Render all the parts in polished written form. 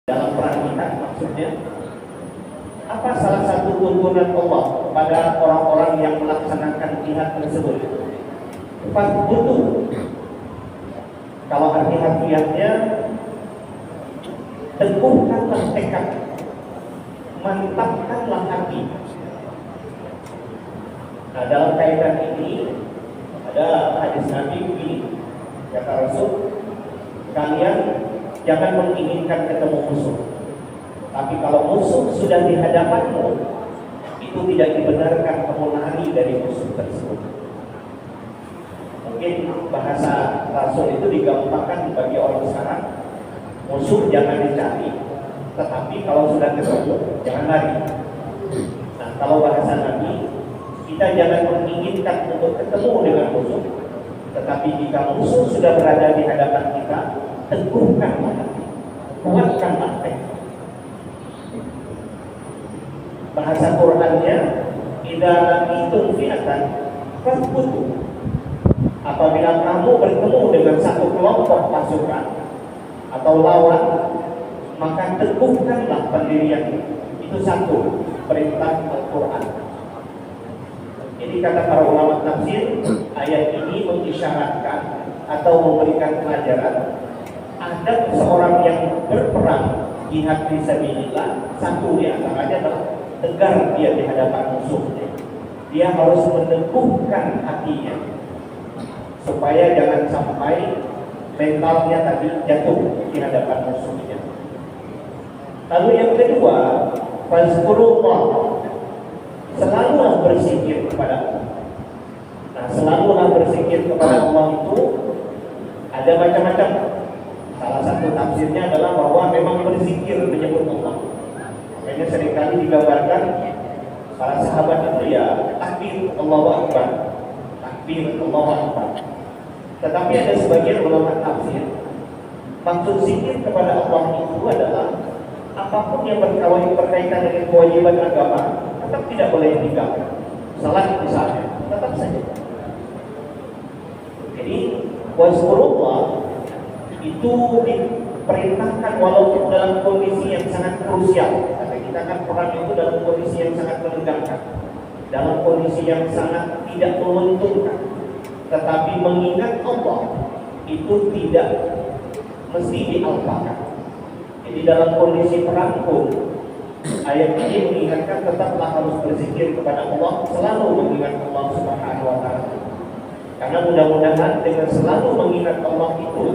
dalam perang kita, maksudnya apa salah satu tuntunan Allah kepada orang-orang yang melaksanakan jihad tersebut? Butuh. Kalau arti harfiahnya, teguhkanlah tekad, mantapkanlah hati. Nah, dalam kaitan ini ada hadis Nabi begini, kata Rasul, kalian jangan menginginkan ketemu musuh, tapi kalau musuh sudah di hadapanmu, itu tidak dibenarkan kamu lari dari musuh tersebut. Mungkin bahasa Rasul itu digampangkan bagi orang sekarang, musuh jangan dicari, tetapi kalau sudah ketemu jangan lari. Nah, kalau bahasa Nabi, kita jangan menginginkan untuk ketemu dengan musuh, tetapi jika musuh sudah berada di hadapan kita, teguhkanlah hati, kuatkanlah tekad. Bahasa Qur'annya, idza laqitum fi'atan fasbutu. Apabila kamu bertemu dengan satu kelompok pasukan atau lawan, maka teguhkanlah pendirian. Itu satu perintah Al-Qur'an. Jadi kata para ulama tafsir, ayat ini mengisyaratkan atau memberikan pelajaran ada seorang yang berperang jihad fisabilillah, satu di antaranya adalah tegar dia di hadapan musuhnya. Dia harus meneguhkan hatinya supaya jangan sampai mentalnya tadi jatuh di hadapan musuhnya. Lalu yang kedua, fazkurullah, selalulah berzikir kepada Allah. Nah, selalulah berzikir kepada Allah itu ada macam-macam. Salah satu tafsirnya adalah bahwa memang berzikir menyebut Allah. Makanya seringkali digambarkan para sahabat itu ya takbir Allahu Akbar, takbir Allahu Akbar. Tetapi ada sebagian ulama tafsir, maksud zikir kepada Allah itu adalah apapun yang berkaitan dengan kewajiban agama tetap tidak boleh ditinggalkan. Salat misalnya, tetap saja. Jadi wazkurullah itu diperintahkan walaupun dalam kondisi yang sangat krusial. Karena kita kan perang itu dalam kondisi yang sangat menegangkan, dalam kondisi yang sangat tidak menguntungkan. Tetapi mengingat Allah itu tidak mesti dialpakan. Jadi dalam kondisi perang pun ayat ini mengingatkan tetaplah harus berzikir kepada Allah, selalu mengingat Allah Subhanahu wa taala. Karena mudah-mudahan dengan selalu mengingat Allah itu,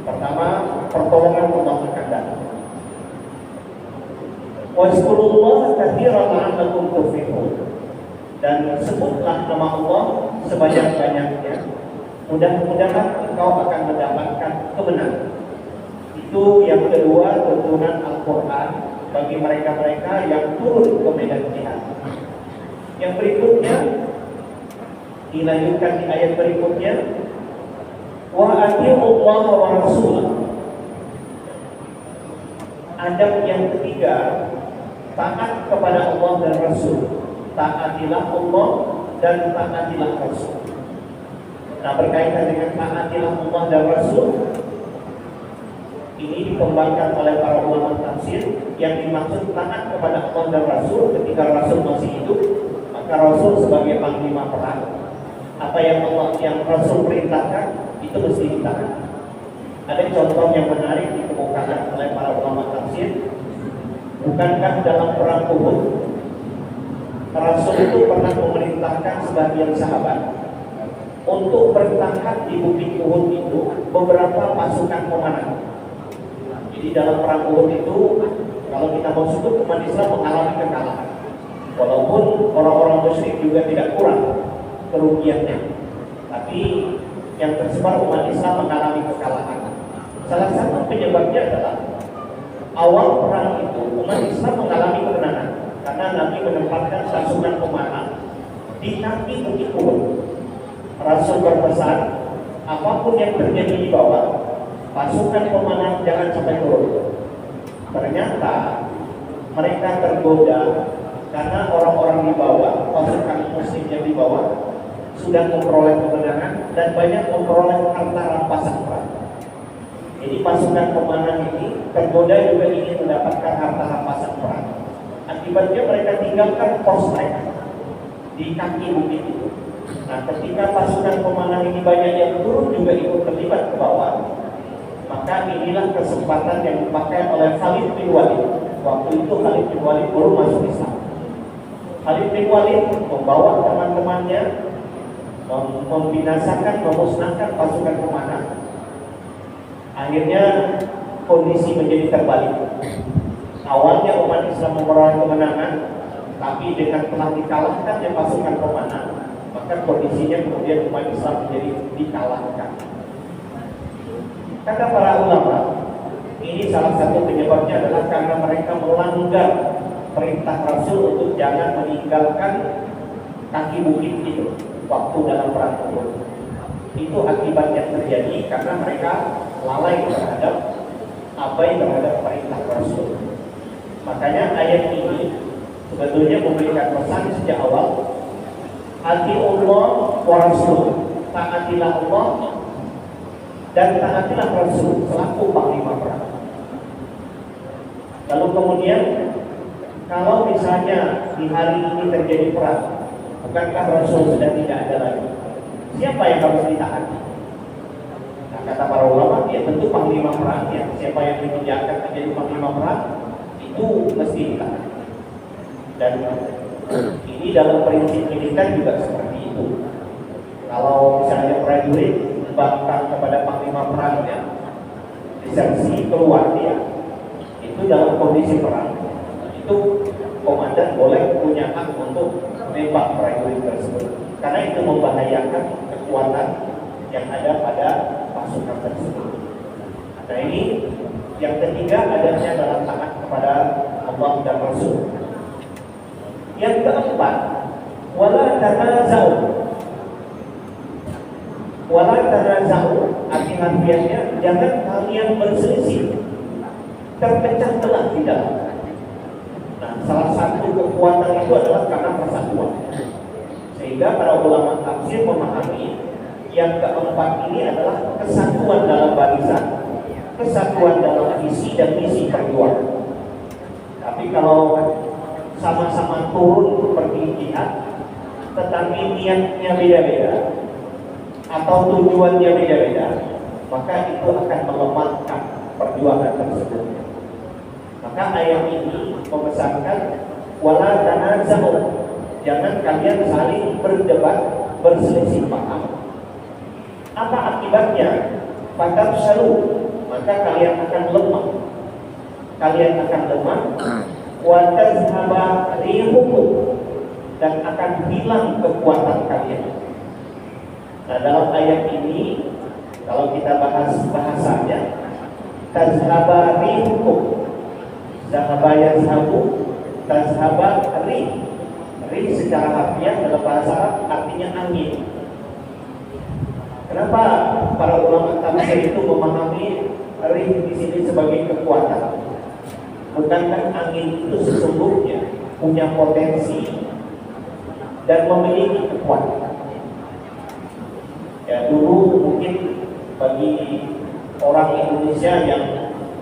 pertama, pertolongan Allah akan datang. Wazkurullaha katsiran la'allakum tuflihun. Dan sebutlah nama Allah sebanyak-banyaknya. Mudah-mudahan engkau akan mendapatkan kemenangan. Itu yang kedua, tuntunan Al-Quran bagi mereka-mereka yang turun ke medan jihad. Yang berikutnya dilanjutkan di ayat berikutnya, wa atii'ullaha wa rasulahu. Adab yang ketiga, taat kepada Allah dan Rasul. Taatilah Allah dan taatilah Rasul. Nah, berkaitan dengan taatilah Allah dan Rasul, ini dikembangkan oleh para ulama tafsir. Yang dimaksud taat kepada Allah dan Rasul ketika Rasul masih hidup, maka Rasul sebagai panglima perang, apa yang Allah, yang Rasul perintahkan itu mesti ditaati. Ada contoh yang menarik dikemukakan oleh para ulama tafsir. Bukankah dalam perang Uhud Rasul itu pernah memerintahkan sebagian sahabat untuk bertahan di bukit Uhud itu beberapa pasukan pemanah. Jadi dalam perang Uhud itu, kalau kita mau sebut, umat Islam mengalami kekalahan. Walaupun orang-orang musyrik juga tidak kurang kerugiannya, tapi yang tersebar umat Islam mengalami kekalahan. Salah satu penyebabnya adalah awal perang itu umat Islam mengalami kemenangan karena Nabi menempatkan pasukan pemanah di kaki bukit Uhud. Rasul berpesan, apapun yang terjadi di bawah, pasukan pemanah jangan sampai turun. Ternyata mereka tergoda karena orang-orang di bawah, pasukan muslim yang di bawah sudah memperoleh kemenangan dan banyak memperoleh harta rampasan perang. Jadi pasukan pemanah ini tergoda juga ingin mendapatkan harta rampasan perang. Akibatnya mereka tinggalkan pos mereka di kaki bukit itu. Nah, ketika pasukan pemanah ini banyak yang turun juga ikut terlibat ke bawah, maka inilah kesempatan yang dipakai oleh Khalid bin Walid. Waktu itu Khalid bin Walid baru masuk Islam. Khalid bin Walid membawa teman-temannya membinasakan, memusnahkan pasukan pemanah. Akhirnya kondisi menjadi terbalik. Awalnya umat Islam memperoleh kemenangan, tapi dengan telah dikalahkannya pasukan pemanah, maka kondisinya kemudian umat Islam menjadi dikalahkan. Kata para ulama, ini salah satu penyebabnya adalah karena mereka melanggar perintah Rasul untuk jangan meninggalkan kaki bukit itu waktu dalam perang Uhud. Itu akibat yang terjadi karena mereka lalai terhadap abai terhadap perintah Rasul. Makanya ayat ini sebetulnya memberikan pesan sejak awal, ati Allah wa Rasul, taatilah Allah dan taatilah Rasul selaku panglima perang. Lalu kemudian kalau misalnya di hari ini terjadi perang, bukankah Rasul sudah tidak ada lagi? Siapa yang harus ditaati? Nah, kata para ulama, ya tentu panglima perang, ya. Siapa yang ditunjukkan menjadi panglima perang itu mesti ditaati. Dan ini dalam prinsip militer juga seperti itu. Kalau misalnya prajurit bahkan kepada panglima perangnya, disersi keluar dia, itu dalam kondisi perang, itu komandan boleh punya hak untuk menembak prajurit tersebut, karena itu membahayakan kekuatan yang ada pada pasukan tersebut. Nah, ini yang ketiga adanya dalam taat kepada Allah dan Rasul. Yang keempat, wala tanaza'u. Wala tanaza'u arti harfiahnya jangan kalian berselisih, terpecah belah di dalam. Nah, salah satu kekuatan itu adalah karena persatuan. Sehingga para ulama tafsir memahami yang keempat ini adalah kesatuan dalam barisan, kesatuan dalam visi dan misi perjuangan. Tapi kalau sama-sama turun pergi jihad, tetapi niatnya beda-beda atau tujuannya beda-beda, maka itu akan melemahkan perjuangan tersebut. Maka ayat ini memesankan wala tanaza'u, jangan kalian saling berdebat, berselisih paham. Apa akibatnya? Fatabshalu, maka kalian akan lemah. Kalian akan lemah. Wa tazhaba rihukum, dan akan hilang kekuatan kalian. Nah, dalam ayat ini kalau kita bahas bahasanya, tazhaba rihukum, zahaba yazhabu, tazhaba rih. Rih secara harfiah dalam bahasa Arab artinya angin. Kenapa para ulama tafsir itu memahami rih di sini sebagai kekuatan? Bukankah angin itu sesungguhnya punya potensi dan memiliki kekuatan? Ya, dulu mungkin bagi orang Indonesia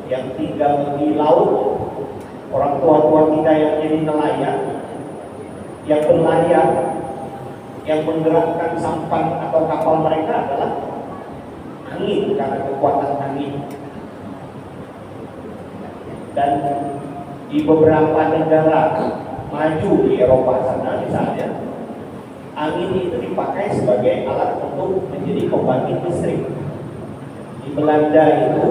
yang tinggal di laut, orang tua-tua kita yang jadi nelayan, yang berlayar, yang menggerakkan sampan atau kapal mereka adalah angin, karena kekuatan angin. Dan di beberapa negara maju di Eropa sana misalnya, angin itu dipakai sebagai alat untuk menjadi pembangkit listrik. Di Belanda itu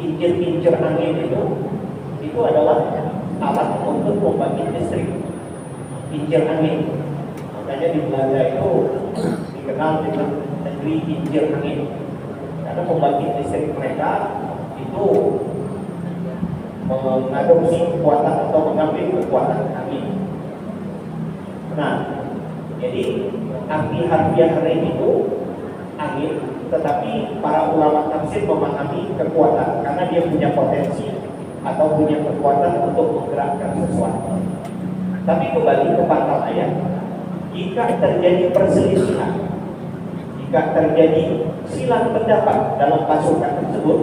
kincir-kincir angin itu adalah alat untuk pembangkit listrik, kincir angin. Makanya di Belanda itu dikenal dengan negeri kincir angin, karena pembangkit listrik mereka itu mengadopsi kekuatan atau mengambil kekuatan angin. Nah, jadi arti harfiah rih itu angin, tetapi para ulama tafsir memahami kekuatan karena dia punya potensi atau punya kekuatan untuk menggerakkan sesuatu. Tapi kembali ke pangkal ayat, jika terjadi perselisihan, jika terjadi silang pendapat dalam pasukan tersebut,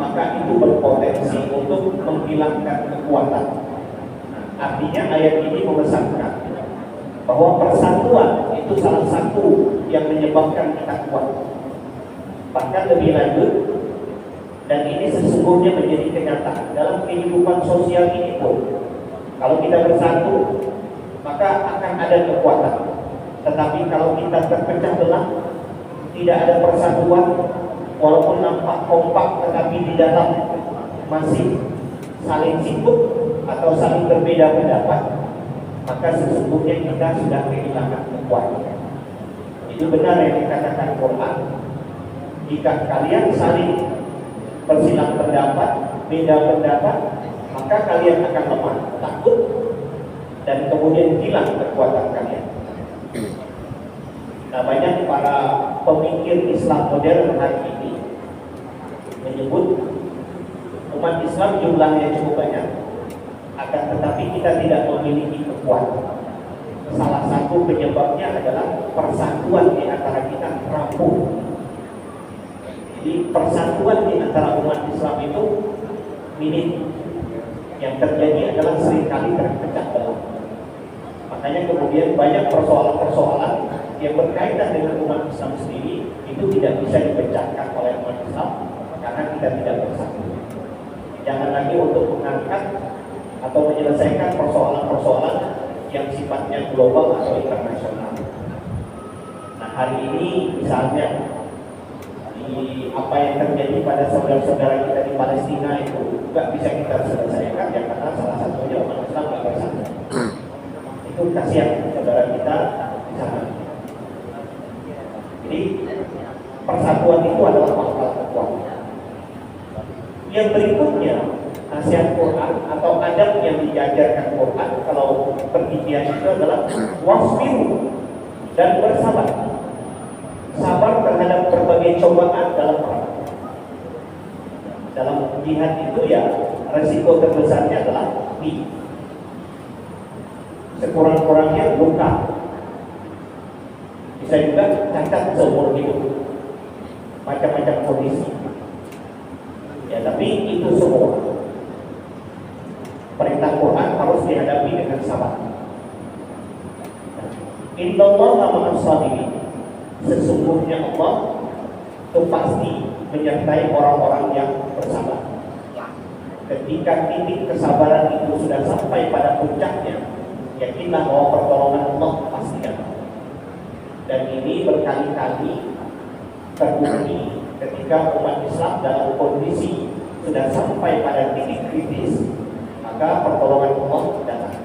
maka itu berpotensi untuk menghilangkan kekuatan. Artinya ayat ini memesankan bahwa persatuan itu salah satu yang menyebabkan kita kuat. Bahkan lebih lanjut, dan ini sesungguhnya menjadi kenyataan dalam kehidupan sosial ini pun. Kalau kita bersatu, maka akan ada kekuatan. Tetapi kalau kita terpecah belah, tidak ada persatuan, walaupun nampak kompak, tetapi di dalam masih saling sibuk atau saling berbeda pendapat, maka sesungguhnya kita sudah kehilangan kekuatan. Itu benar yang dikatakan Quran. Jika kalian saling bersilang pendapat, beda pendapat, maka kalian akan lemah, takut, dan kemudian hilang kekuatan kalian. Nah, banyak para pemikir Islam modern hari ini menyebut umat Islam jumlahnya cukup banyak, akan tetapi kita tidak memiliki kekuatan. Salah satu penyebabnya adalah persatuan di antara kita rapuh. Jadi persatuan di antara umat Islam itu minim. Yang terjadi adalah seringkali terpecah belah. Makanya kemudian banyak persoalan-persoalan yang berkaitan dengan umat Islam sendiri itu tidak bisa dipecahkan oleh umat Islam karena kita tidak bersatu. Jangan lagi untuk mengangkat atau menyelesaikan persoalan-persoalan yang sifatnya global atau internasional. Nah, hari ini misalnya di apa yang terjadi pada saudara-saudara kita di Palestina itu nggak bisa kita selesaikan ya karena salah satunya umat Islam nggak bersatu. Itu kasihan saudara kita di sana. Jadi persatuan itu adalah pangkal kekuatan. Yang berikutnya, nasihat Quran atau adab yang diajarkan Quran kalau pergian itu adalah wasbiru dan bersabar. Sabar terhadap berbagai cobaan dalam perang. Dalam jihad itu ya resiko terbesarnya adalah mati. Sekurang-kurangnya luka. Bisa juga cacat seumur hidup. Macam-macam kondisi. Ya, tapi itu semua perintah Quran harus dihadapi dengan sabar. Innallaha ma'as sabirin. Sesungguhnya Allah itu pasti menyertai orang-orang yang bersabar. Ketika titik kesabaran itu sudah sampai pada puncaknya, yakinlah bahwa pertolongan Allah pasti datang. Dan ini berkali-kali terbukti ketika umat Islam dalam kondisi sudah sampai pada titik kritis, maka pertolongan Allah datang.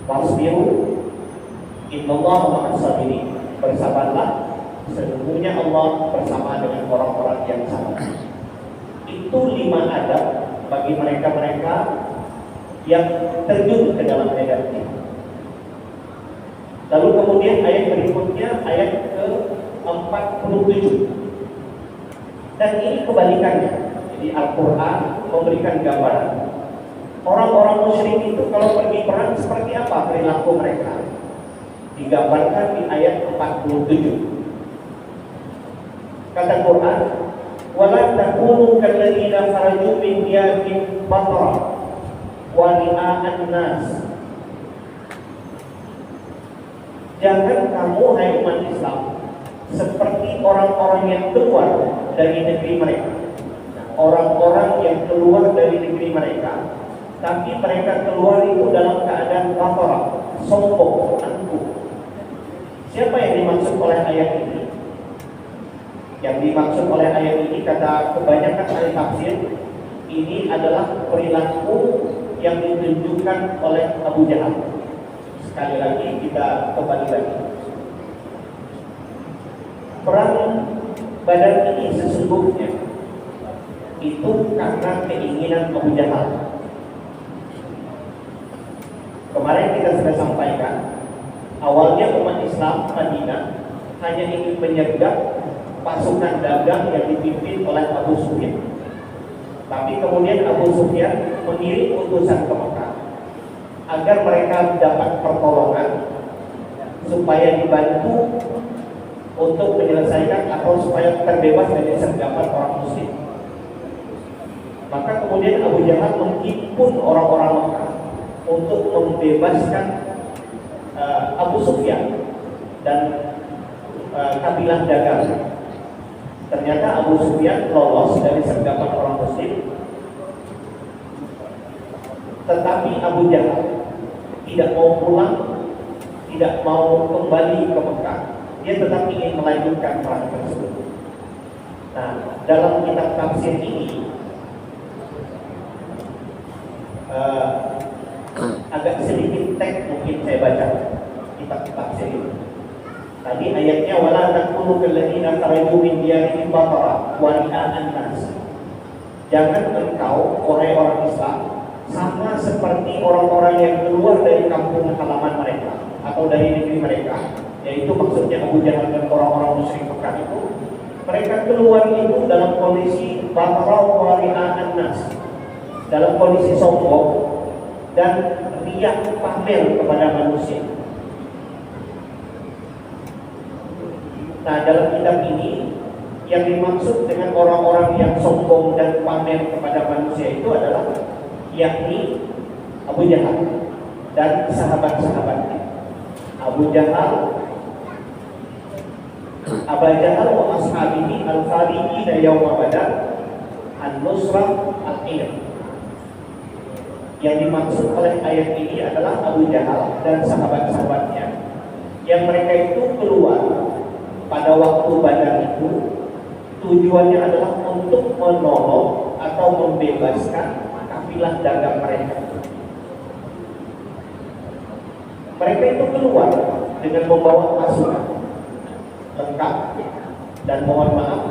Wasbiru innallaha ma'as sabirin. Bersabarlah, sesungguhnya Allah bersama dengan orang-orang yang sabar. Itu 5 adab bagi mereka-mereka yang terjun ke dalam medan jihad. Lalu kemudian ayat berikutnya, ayat ke-47. Dan ini kebalikannya. Jadi Al-Quran memberikan gambaran. Orang-orang musyrik itu kalau pergi perang seperti apa perilaku mereka? Digambarkan di ayat 47. Kata Quran, "Wala takunu kalladzina kharaju min diyarihim batara wa ri'a'an nas." Jangan kamu hai umat Islam seperti orang-orang yang keluar dari negeri mereka. Orang-orang yang keluar dari negeri mereka, tapi mereka keluar itu dalam keadaan batara, sombong, angkuh. Siapa yang dimaksud oleh ayat ini? Yang dimaksud oleh ayat ini, kata kebanyakan ahli tafsir, ini adalah perilaku yang ditunjukkan oleh Abu Jahal. Sekali lagi kita kembali lagi. Perang Badar ini sesungguhnya itu karena keinginan Abu Jahal. Kemarin kita sudah sampaikan, awalnya umat Islam Madinah hanya ingin menyergap pasukan dagang yang dipimpin oleh Abu Sufyan. Tapi kemudian Abu Sufyan mengirim utusan ke Mekah agar mereka dapat pertolongan supaya dibantu untuk menyelesaikan atau supaya terbebas dari sergapan orang muslim. Maka kemudian Abu Jahal menghimpun orang-orang Mekah untuk membebaskan Abu Sufyan dan kabilah dagang. Ternyata Abu Sufyan lolos dari sergapan orang Muslim, tetapi Abu Jahal tidak mau pulang, tidak mau kembali ke Mekah. Dia tetap ingin melanjutkan perang tersebut. Nah, dalam kitab tafsir ini agak sedikit teks mungkin saya baca kitab tafsir ini. Tadi ayatnya wala takunu kalladzina kharaju min diyarihim batara wa ri'a'an nas. Jangan engkau wahai orang Islam sama seperti orang-orang yang keluar dari kampung halaman mereka atau dari negeri mereka, yaitu maksudnya Abu Jahal dan orang-orang musyrik Mekah itu. Mereka keluar itu dalam kondisi batara wa ri'a'an nas, dalam kondisi sombong dan riak pamer kepada manusia. Nah, dalam kitab ini yang dimaksud dengan orang-orang yang sombong dan pamer kepada manusia itu adalah yakni Abu Jahal dan sahabat-sahabatnya. Abu Jahal, Abu Jahal wa ashabihi al-khaliqina yawma badar an-nusrah al-ilm. Yang dimaksud oleh ayat ini adalah Abu Jahal dan sahabat-sahabatnya yang mereka itu keluar pada waktu Badar itu. Tujuannya adalah untuk menolong atau membebaskan kafilah dagang mereka. Mereka itu keluar dengan membawa pasukan lengkap, dan mohon maaf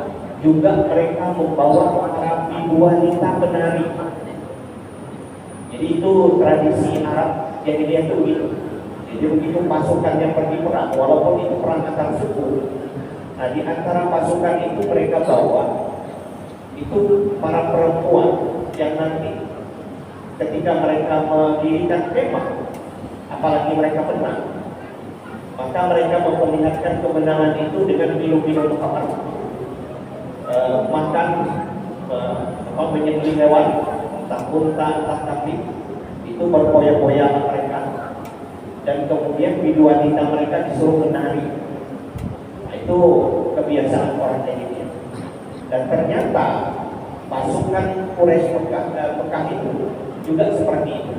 juga mereka membawa para wanita penari. Jadi itu tradisi Arab yang dia tuh gitu. Jadi begitu pasukannya pergi perang, walaupun itu perang antar suku, nah di antara pasukan itu mereka bawa itu para perempuan yang nanti ketika mereka mendirikan kemah, apalagi mereka menang, maka mereka memperlihatkan kemenangan itu dengan minum-minum khamar, makan, menyembelih hewan, entah unta, entah kambing, itu berpoya-poya mereka, dan kemudian bidu wanita mereka disuruh menari. Nah, itu kebiasaan orang jahiliyah. Dan ternyata pasukan Quraisy Mekah itu juga seperti itu,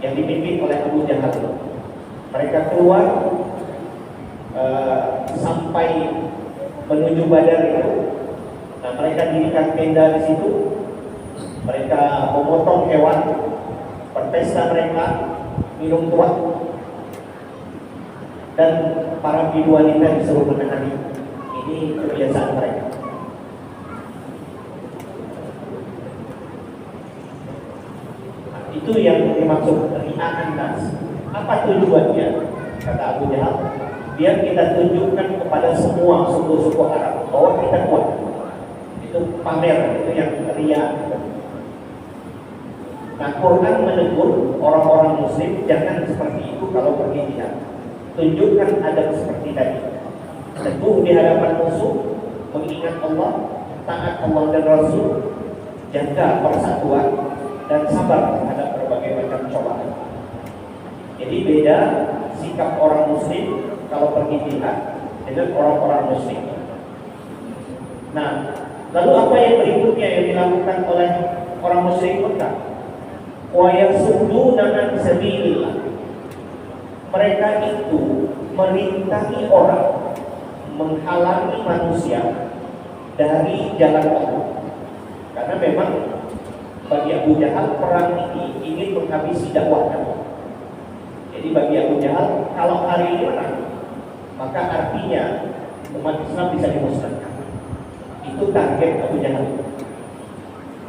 yang dipimpin oleh Abu Jahal. Mereka keluar sampai menuju Badar itu. Nah, mereka dirikan tenda di situ. Mereka memotong hewan, berpesta mereka, minum tuak, dan para bidu wanita disuruh menari. Ini kebiasaan mereka. Nah, itu yang dimaksud ri'a'an nas. Apa tujuannya? Kata Abu Jahal, biar kita tunjukkan kepada semua suku-suku Arab bahwa kita kuat. Itu pamer, itu yang ria. Nah, Quran menegur orang-orang Muslim jangan seperti itu kalau pergi jihad. Tunjukkan adab seperti tadi. Teguh di hadapan musuh, mengingat Allah, taat Allah dan Rasul, jaga persatuan dan sabar terhadap berbagai macam cobaan. Jadi beda sikap orang Muslim kalau pergi jihad dengan orang-orang Muslim. Nah, lalu apa yang berikutnya yang dilakukan oleh orang Muslim Mekah? Wa yasudduna an sabilillah. Mereka itu merintangi orang, menghalangi manusia dari jalan Allah. Karena memang bagi Abu Jahal perang ini ingin menghabisi dakwahnya. Jadi bagi Abu Jahal, kalau hari ini menang, maka artinya umat Islam bisa dimusnahkan. Itu target Abu Jahal.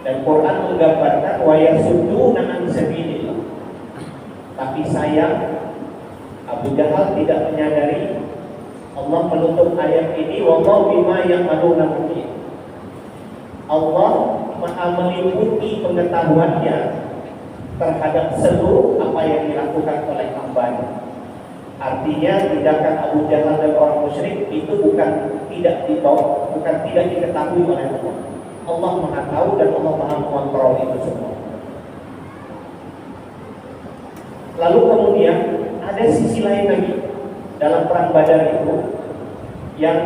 Dan Quran menggambarkan wa yasudduna an sabilillah. Tapi sayang Abu Jahal tidak menyadari Allah menutup ayat ini wallahu bima ya'maluna muhit. Allah Maha meliputi pengetahuannya terhadap seluruh apa yang dilakukan oleh hamba-Nya. Artinya tindakan Abu Jahal dan orang musyrik itu bukan tidak dibawa, bukan tidak diketahui oleh Allah, Allah Maha tahu dan Allah Maha mengontrol itu semua. Lalu kemudian ada sisi lain lagi dalam perang Badar itu yang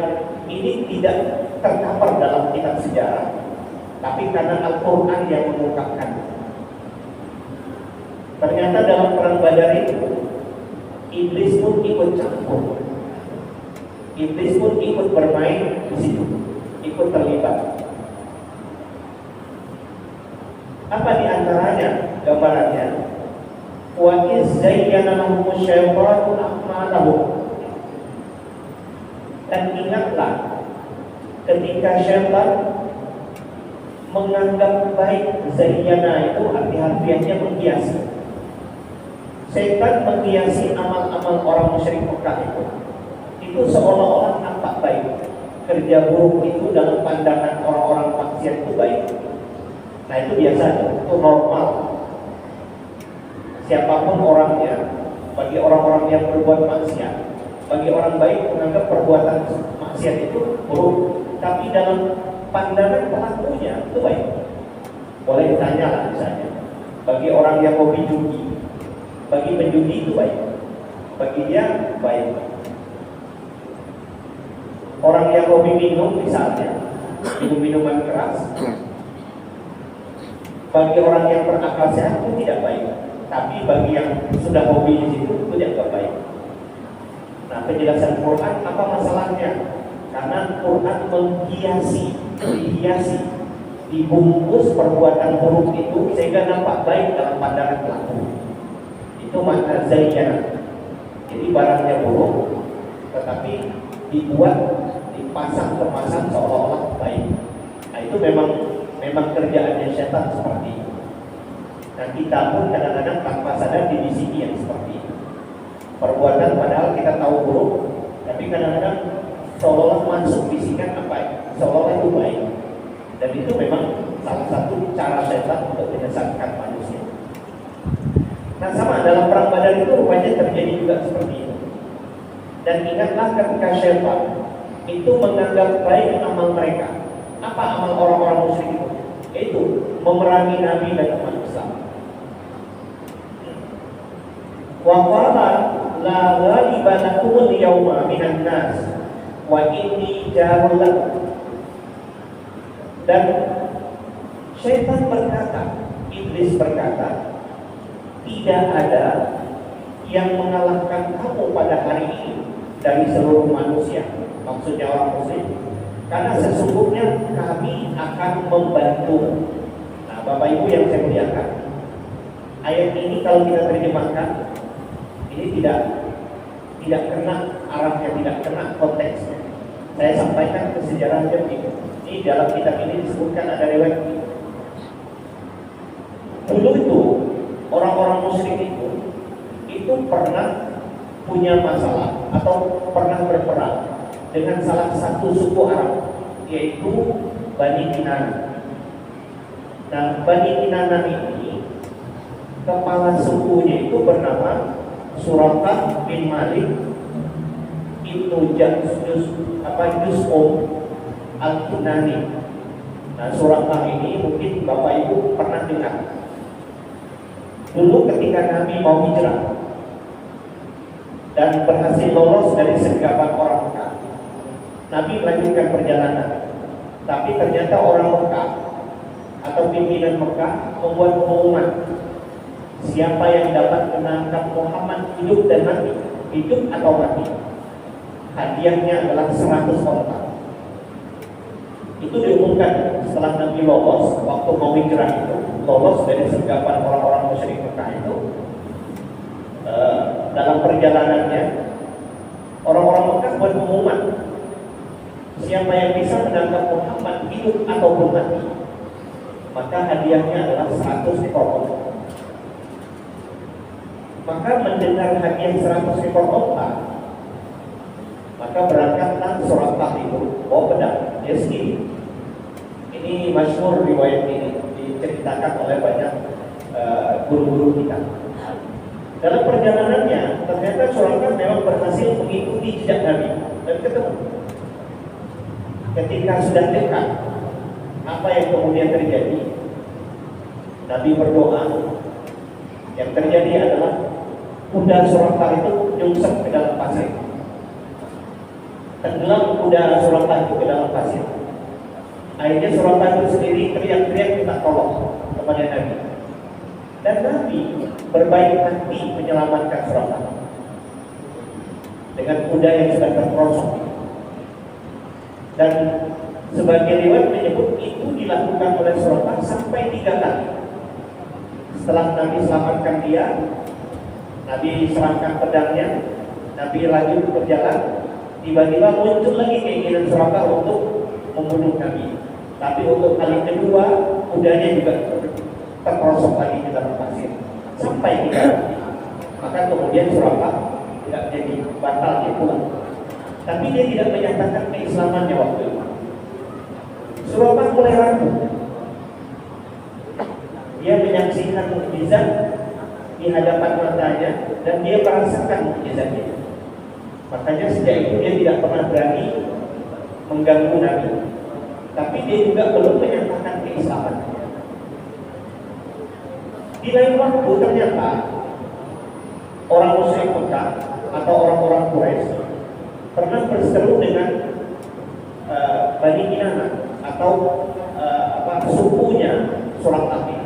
ini tidak tercover dalam kitab sejarah, tapi karena Al-Quran yang mengungkapkan. Ternyata dalam perang Badar itu iblis pun ikut campur. Iblis pun ikut bermain di situ, ikut terlibat. Apa di antaranya gambarannya? Wa iz zayyana lahumus syaitanu a'malahum. Dan ingatlah ketika syaitan menganggap baik, zayyana itu arti harfiahnya menghiasi. Syaitan menghiasi amal-amal orang musyrik Mekah itu seolah-olah nampak baik. Kerja buruk itu dalam pandangan orang-orang maksiat itu baik. Nah itu biasa, itu normal. Siapapun orangnya, bagi orang-orang yang berbuat maksiat, bagi orang baik menganggap perbuatan maksiat itu buruk, tapi dalam pandangan pelakunya itu baik. Boleh ditanya lah misalnya, bagi orang yang hobi judi, bagi penjudi itu baik, bagi dia baik. Orang yang hobi minum misalnya, minum minuman keras, bagi orang yang berakal sehat itu tidak baik, tapi bagi yang sudah hobi di situ itu tidak baik. Nah, penjelasan Quran apa masalahnya? Karena Quran dihiasi, dibungkus perbuatan buruk itu sehingga nampak baik dalam pandangan pelaku. Itu makna zayyana. Jadi barangnya buruk, tetapi dipasang seolah-olah baik. Nah, itu memang kerjaannya setan seperti itu. Dan kita pun kadang-kadang tanpa sadar dibisiki yang seperti itu. Perbuatan padahal kita tahu buruk, tapi kadang-kadang seolah-olah masuk bisikan apa? Seolah-olah itu baik. Dan itu memang salah satu cara setan untuk menyesatkan manusia. Nah sama dalam perang Badar itu rupanya terjadi juga seperti itu. Dan ingatlah ketika setan itu menganggap baik amal mereka. Apa amal orang-orang musyrik itu? Yaitu memerangi Nabi dan umat Islam. Wa qala la ghaliba lakumul yawma minan nas wa inni jarul lakum. Dan syaitan berkata, iblis berkata, tidak ada yang mengalahkan kamu pada hari ini dari seluruh manusia, maksudnya orang muslim, karena sesungguhnya kami akan membantu. Nah, Bapak Ibu yang saya muliakan, ayat ini kalau kita terjemahkan, ini tidak kena arahnya, tidak kena konteksnya. Saya sampaikan ke sejarahnya begini. Ini dalam kitab ini disebutkan ada riwayat. Dulu itu orang-orang musyrik itu pernah punya masalah atau pernah berperang dengan salah satu suku Arab, yaitu Bani Kinana. Nah, Bani Kinana ini kepala sukunya itu bernama Suraqah bin Malik Ibnu Jus'um Al-Kinani. Nah, Suraqah ini mungkin Bapak Ibu pernah dengar. Dulu ketika Nabi mau hijrah dan berhasil lolos dari sergapan orang Mekah, Nabi melanjutkan perjalanan. Tapi ternyata orang Mekah atau pimpinan Mekah membuat pengumuman, siapa yang dapat menangkap Muhammad hidup dan mati, hidup atau mati, hadiahnya adalah 100 onta. Itu diumumkan setelah Nabi lolos, waktu mau hijrah itu, lolos dari sergapan orang-orang musyrik Mekah itu. Dalam perjalanannya, orang-orang Mekah buat pengumuman, siapa yang bisa menangkap Muhammad hidup ataupun mati, maka hadiahnya adalah 100 ekor onta. Maka mendengar hadiah 100 ekor onta, maka berangkatlah Suraqah itu bawa pedang, dia sendiri. Ini masyhur riwayat ini diceritakan oleh banyak guru-guru kita. Dalam perjalanannya ternyata Suraqah memang berhasil mengikuti jejak Nabi dan ketemu. Ketika sudah dekat, Apa yang kemudian terjadi? Nabi berdoa. Yang terjadi adalah kuda Suraqah itu nyungsep ke dalam pasir. Tenggelam kuda Suraqah itu ke dalam pasir. Akhirnya Suraqah itu sendiri teriak-teriak minta tolong kepada Nabi. Dan Nabi berbaik hati menyelamatkan Suraqah dengan kuda yang sudah terperosok. Dan sebagian riwayat menyebut itu dilakukan oleh Suraqah sampai 3 kali. Setelah Nabi selamatkan dia, Nabi serahkan pedangnya, Nabi lanjut berjalan. Tiba-tiba muncul lagi keinginan Suraqah untuk membunuh Nabi. Tapi untuk kali kedua, kudanya juga terperosok lagi di dalam pasir sampai 3 kali. Maka kemudian Suraqah tidak jadi batal, dia pulang. Tapi dia tidak menyatakan keislamannya waktu itu. Suraqah mulai ragu. Dia menyaksikan mukjizat di hadapan matanya dan dia merasakan mukjizatnya. Makanya sejak itu dia tidak pernah berani mengganggu Nabi. Tapi dia juga belum menyatakan keislamannya. Di lain waktu ternyata orang musyrik Mekah atau orang-orang Quraisy pernah berseteru dengan Bani Kinanah atau sukunya Suraqah.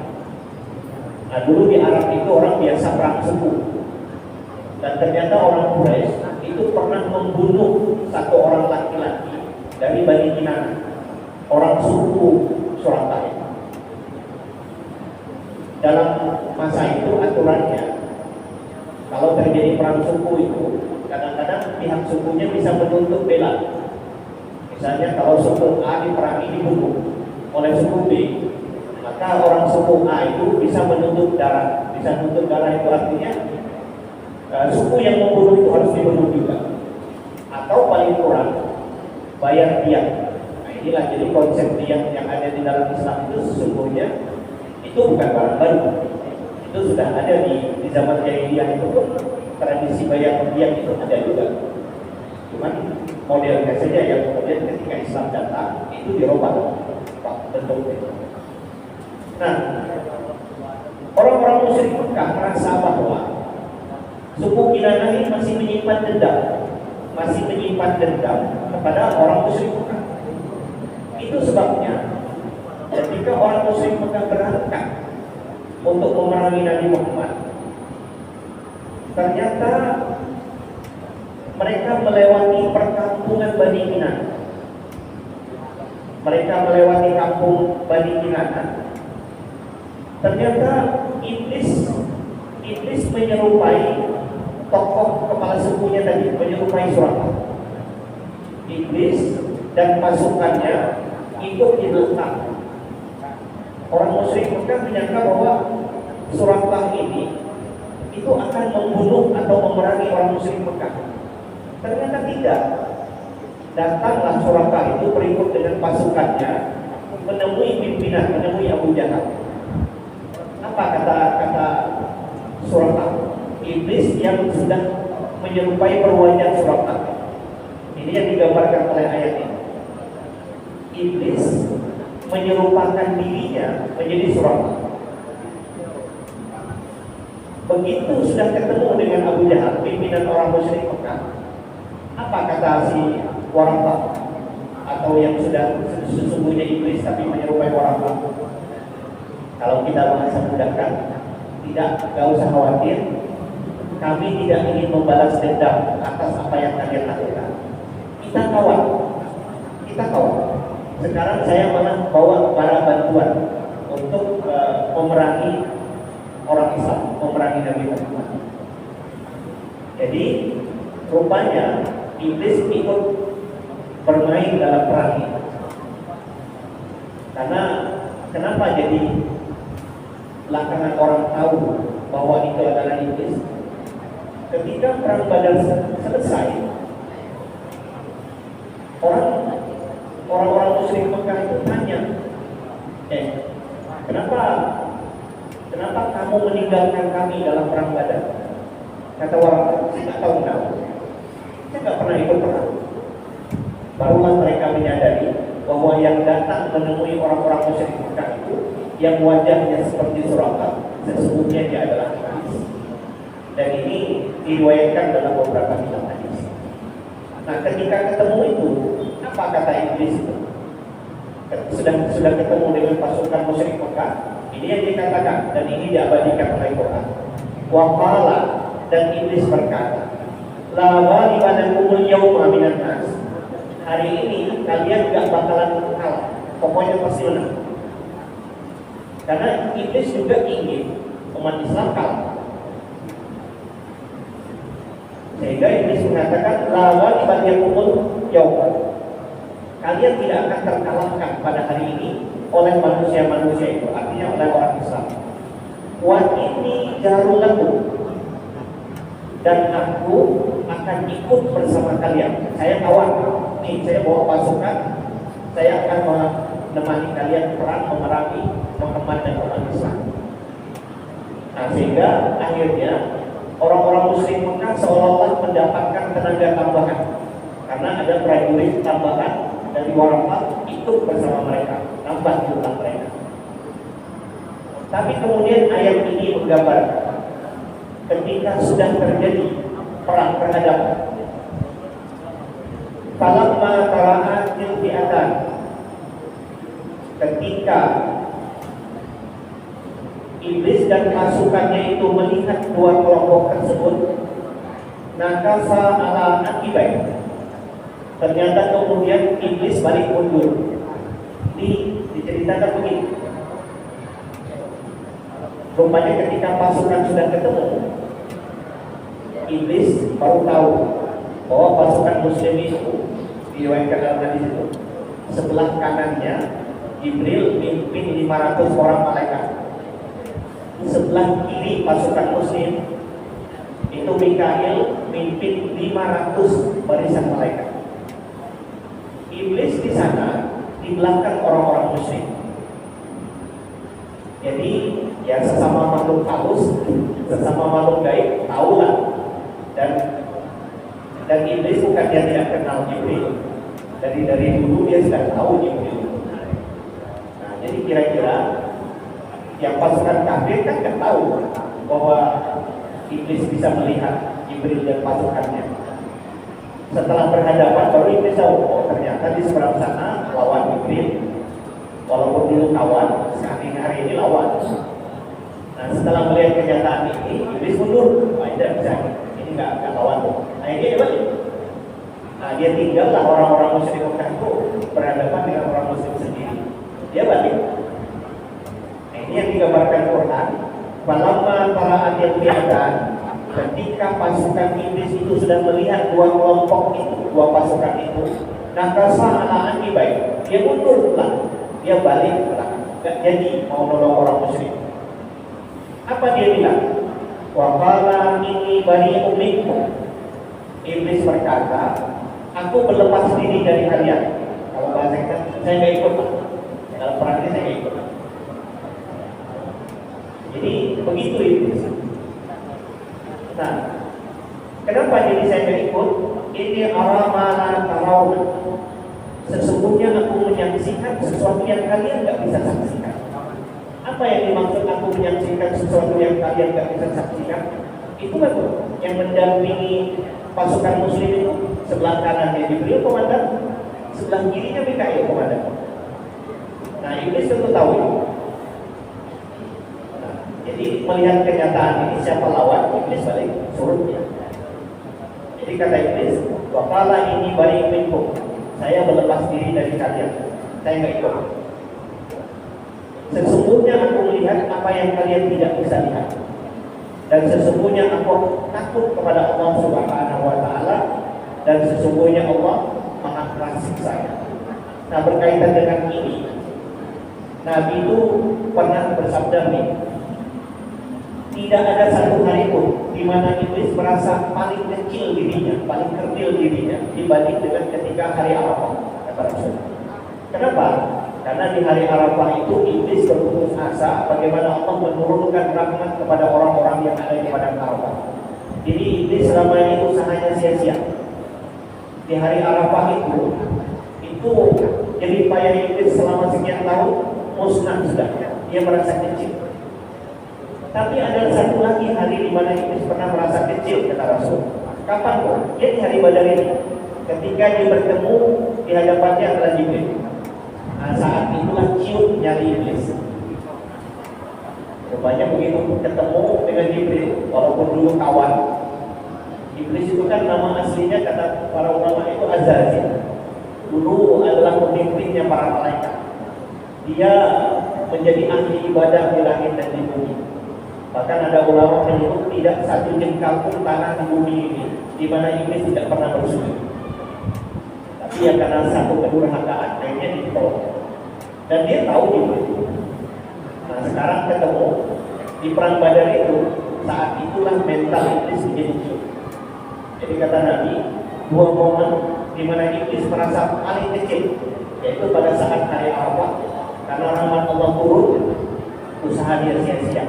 Nah, dulu di Arab itu orang biasa perang suku. Dan ternyata orang Quraisy itu pernah membunuh satu orang laki-laki dari Bani Kinanah, orang suku Suraqah. Dalam masa itu aturannya, kalau terjadi perang suku itu, kadang-kadang pihak sukunya bisa menuntut bela. Misalnya kalau suku A diperangi dibunuh oleh suku B, maka orang suku A itu bisa menuntut darah. Bisa menuntut darah itu artinya suku yang membunuh itu harus dibunuh juga, atau paling kurang bayar diat. Nah, inilah jadi konsep diat yang ada di dalam Islam itu sesungguhnya itu bukan barang baru. Itu sudah ada di zaman jahiliyah itu pun tradisi bayar diat itu ada juga. Cuman modelnya saja yang kemudian ketika Islam datang itu dirubah bentuknya. Nah, orang-orang musyrik Mekah merasa bahwa suku Kinanah ini masih menyimpan dendam kepada orang musyrik Mekah. Itu sebabnya ketika orang musyrik Mekah berangkat untuk memerangi Nabi Muhammad, ternyata mereka melewati perkampungan Bani Kinanah. Mereka melewati kampung Bani Kinanah. Ternyata iblis menyerupai tokoh kepala sukunya tadi, menyerupai Suraqah. Iblis dan pasukannya ikut di belakang. Orang musyrik Mekah menyangka bahwa Suraqah ini itu akan membunuh atau memerangi orang musyrik Mekah. Ternyata tidak. Datanglah Suraqah itu berikut dengan pasukannya menemui pimpinan, menemui Abu Jahal. Apa kata Suraqah? Iblis yang sudah menyerupai perwajah Suraqah. Ini yang digambarkan oleh ayat ini. Iblis menyerupakan dirinya menjadi Suraqah. Begitu sudah ketemu dengan Abu Jahal, pimpinan orang musyrik Mekah, apa kata si Waraqah atau yang sudah sesungguhnya iblis tapi menyerupai Waraqah? Kalau kita bahasa mudahkan, gak usah khawatir. Kami tidak ingin membalas dendam atas apa yang kalian lakukan. Kita kawan. Sekarang saya malah bawa barang bantuan untuk memerangi orang Islam, memerangi Nabi Muhammad. Jadi rupanya iblis ikut bermain dalam perang ini. Karena kenapa jadi belakangan orang tahu bahwa itu adalah iblis? Ketika perang Badar selesai, orang-orang musyrik Mekah itu tanya, kenapa kamu meninggalkan kami dalam perang Badar? Kata orang, saya nggak tahu kenapa. Saya nggak pernah ikut perang. Barulah mereka menyadari bahwa yang datang menemui orang-orang musyrik Mekah itu yang wajahnya seperti suraka, sesungguhnya dia adalah iblis. Dan ini diriwayatkan dalam beberapa kitab hadis. Nah, ketika ketemu itu, apa kata iblis itu? Sudah ketemu dengan pasukan musyrik Mekah, ini yang dikatakan dan ini diabadikan oleh Quran. Waqala, dan iblis berkata, la ghaliba lakumul yawma minan nas. Hari ini kalian gak bakalan kalah, pokoknya pasti menang. Karena iblis juga ingin umat Islam kalah. Sehingga iblis mengatakan la ghaliba lakumul yawma. Kalian tidak akan terkalahkan pada hari ini oleh manusia-manusia itu, artinya oleh orang Islam. Wa inni jarulakum, dan aku akan ikut bersama kalian. Saya kawan, nih saya bawa pasukan, saya akan menemani kalian perang memerangi Muhammad dan umat Islam. Nah, sehingga akhirnya orang-orang musyrik Mekah seolah-olah mendapatkan tenaga tambahan karena ada prajurit tambahan dari Waraqah ikut bersama mereka, nambah jumlah mereka. Tapi kemudian ayat ini menggambarkan ketika sudah terjadi perang perhadapan, falamma tara'atil fi'atan, ketika iblis dan pasukannya itu melihat dua kelompok tersebut, nakasa ala akibai, ternyata kemudian iblis balik mundur. Ini diceritakan begini. Rupanya ketika pasukan sudah ketemu, iblis baru tahu bahwa pasukan muslim itu diriwayatkan dalam hadis itu sebelah kanannya Jibril mimpin 500 orang malaikat, sebelah kiri pasukan muslim itu Mikail mimpin 500 barisan malaikat. Iblis di sana di belakang orang-orang musyrik. Jadi ya sesama makhluk halus, sesama makhluk gaib, tahulah. Dan iblis bukan dia tidak kenal Jibril. Dari dulu dia sudah tahu Jibril. Nah, jadi kira-kira yang pasukan kafir kan nggak tahu bahwa iblis bisa melihat Jibril dan pasukannya. Setelah berhadapan baru iblis tahu, oh ternyata di seberang sana lawan Jibril. Walaupun dulu kawan, hari ini lawan. Nah, setelah melihat kenyataan ini, iblis mundur. Nah, tidak bisa, ini nggak lawan. Nah, ini dia balik. Nah, dia tinggallah orang-orang musyrik Mekah itu berhadapan dengan orang muslim sendiri. Dia balik. Nah, ini yang digambarkan Quran. Falamma tara'atil fi'atan, ketika pasukan iblis itu sudah melihat dua kelompok itu, dua pasukan itu, nakasa ala akibai, dia mundur pulang. Dia balik ke belakang, gak jadi mau nolong orang musyrik. Apa dia bilang? Wa qala inni bari'un minkum. Iblis berkata, aku berlepas diri dari kalian. Kalau bahasa kita, saya nggak ikut. Dalam perang ini saya nggak ikut. Jadi begitu iblis. Nah, kenapa jadi saya nggak ikut? Ini aramana tarawna. Sesungguhnya aku menyaksikan sesuatu yang kalian nggak bisa saksikan. Apa yang dimaksud aku menyaksikan sesuatu yang kalian nggak bisa saksikan? Itu kan yang mendampingi pasukan muslim itu, sebelah kanannya Jibril komandan, sebelah kirinya Mikail komandan. Nah, iblis tentu tahu itu. Nah, jadi melihat kenyataan ini siapa lawan, iblis balik suruh dia. Jadi kata iblis, wa qala inni bari'un minkum. Saya berlepas diri dari kalian. Saya nggak ikut. Sesungguhnya aku melihat apa yang kalian tidak bisa lihat. Dan sesungguhnya aku takut kepada Allah Subhanahu wa Ta'ala. Dan sesungguhnya Allah Maha Kasih saya. Nah, berkaitan dengan ini, Nabi itu pernah bersabda nih, tidak ada satu hari pun di mana iblis merasa paling kecil dirinya, paling kerdil dirinya dibanding dengan ketika hari Arafah, kata Rasul. Kenapa? Karena di hari Arafah itu iblis berputus asa bagaimana Allah menurunkan rahmat kepada orang-orang yang ada di padang Arafah. Jadi iblis selama ini usahanya sia-sia. Di hari Arafah itu Jadi payah iblis selama sekian tahun musnah sudah. Dia merasa kecil. Tapi ada satu lagi hari di mana iblis pernah merasa kecil, kata Rasul. Kapan tuh? Dia di hari Badar ini. Ketika dia bertemu di hadapannya adalah Jibril. Nah, saat itulah ciut nyari iblis. Rupanya begitu ketemu dengan Jibril, walaupun dulu kawan. Iblis itu kan nama aslinya kata para ulama itu Azazil. Dulu adalah pemimpinnya para malaikat. Dia menjadi ahli ibadah di langit dan di bumi. Bahkan ada ulama menyebut tidak satu jengkal pun tanah di bumi ini di mana iblis tidak pernah bersujud. Tapi ya karena satu kedurhakaan akhirnya ditolak. Dan dia tahu itu. Nah sekarang ketemu di perang Badar itu, saat itulah mental iblis menjadi ciut. Jadi kata Nabi, dua momen di mana iblis merasa paling kecil, yaitu pada saat hari Arafah, karena rahmat Allah turun, usaha dia sia-sia.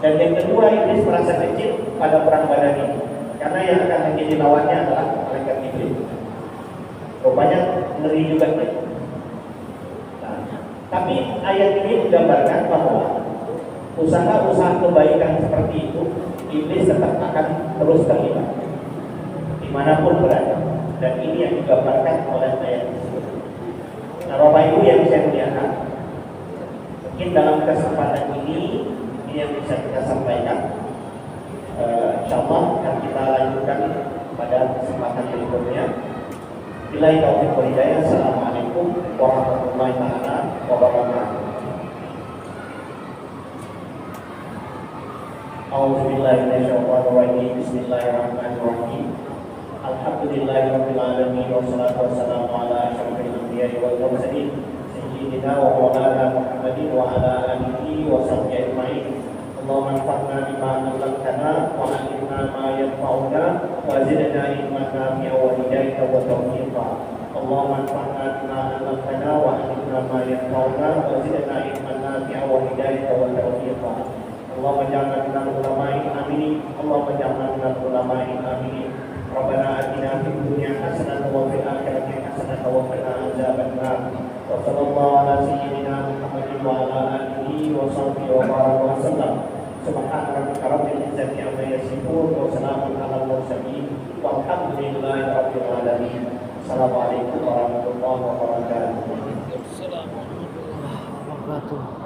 Dan yang kedua, iblis merasa kecil pada perang Badar ini, karena yang akan menjadi lawannya adalah malaikat iblis. Rupanya ngeri juga nih. Nah, tapi ayat ini menggambarkan bahwa usaha-usaha kebaikan seperti itu, iblis tetap akan terus terlibat dimanapun berada. Dan ini yang digambarkan oleh ayat tersebut. Nah, Bapak Ibu yang saya muliakan, mungkin dalam kesempatan ini yang bisa kita sampaikan. InsyaAllah akan kita lanjutkan pada kesempatan berikutnya. Billahi taufiq wal hidayah. Assalamualaikum warahmatullahi wabarakatuh. A'udzubillahi minasyaitonir rajim. Bismillahirrahmanirrahim. Alhamdulillahirabbil alamin wassalatu wassalamu ala asyrofil anbiya'i wal mursalin sayyidina wa maulana Muhammadin wa ala alihi wa sahbihi ajma'in. Allahumma anfa'na bima 'allamtana wa 'allimna ma yanfa'una wa zidna ilman nafi'an wa hidayatan wa tawfiqa. Allahumma anfa'na bima 'allamtana wa 'allimna ma yanfa'una wa zidna ilman nafi'an wa hidayatan wa tawfiqa. Allahumma ja'alna minal ulama'in amin. Allahumma ja'alna minal ulama'in amin. Rabbana atina fid dunya hasanatan wa fil akhirati hasanatan wa qina adzabannar. Wa sallallahu ala sayyidina Muhammadin wa ala alihi wa sahbihi wa baraka wa sallam. Subhana rabbika rabbil izzati amma yasifun wa salamun alal mursalin walhamdulillahi rabbil alamin. Assalamualaikum warahmatullahi wabarakatuh. Assalamualaikum warahmatullahi wabarakatuh.